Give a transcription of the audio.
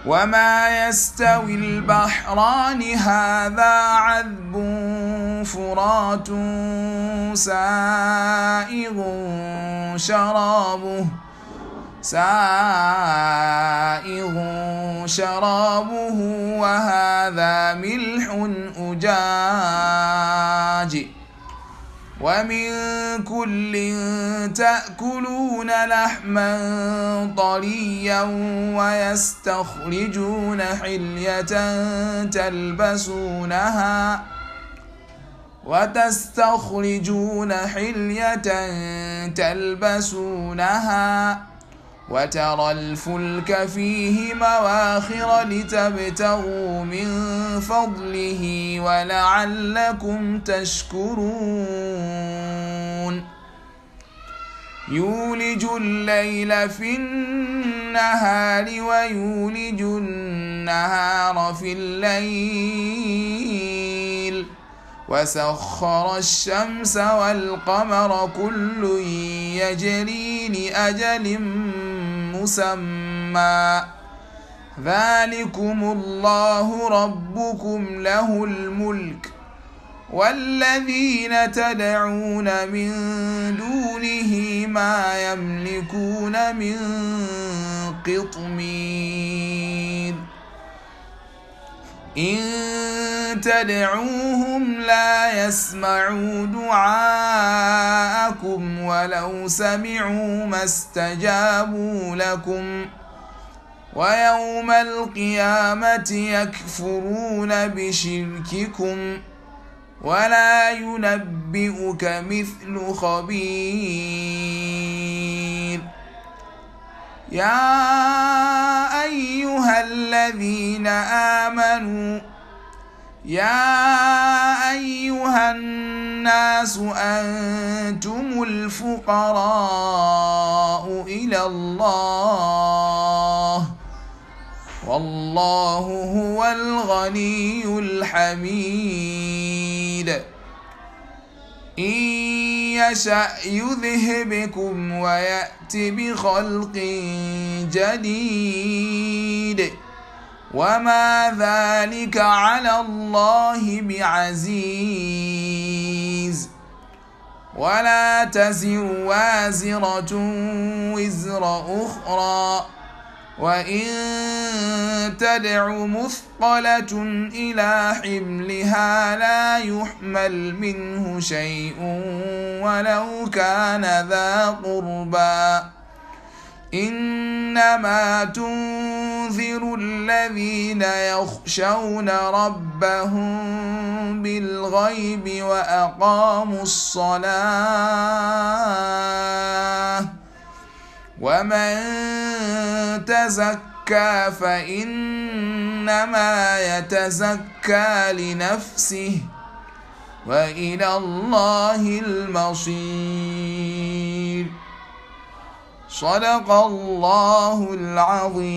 وما يستوي البحران هذا عذب فرات سائغ شرابه وهذا ملح أجاج ومن كل تأكلون لحما طريا ويستخرجون حلية تلبسونها وترى الفلك فيه مواخر لتبتغوا من فضله ولعلكم تشكرون يولج الليل في النهار ويولج النهار في الليل وسخر الشمس والقمر كل يجري لأجل مسمى ذلكم الله ربكم له الملك والذين تدعون من دونه ما يملكون من قطمير إن تدعوهم لا يسمعوا دعاءكم ولو سمعوا ما استجابوا لكم ويوم القيامة يكفرون بشرككم ولا ينبئك مثل خبير يا أيها الناس أنتم الفقراء إلى الله والله هو الغني الحميد إن يشأ يذهبكم ويأت بخلق جديد وما ذلك على الله بعزيز ولا تزر وازرة وزر أخرى وإن تدع مثقلة إلى حملها لا يحمل منه شيء ولو كان ذا قربى إنما تنذر الذين يخشون ربهم بالغيب وأقاموا الصلاة ومن تزكى فإنما يتزكى لنفسه وإلى الله المصير صدق الله العظيم.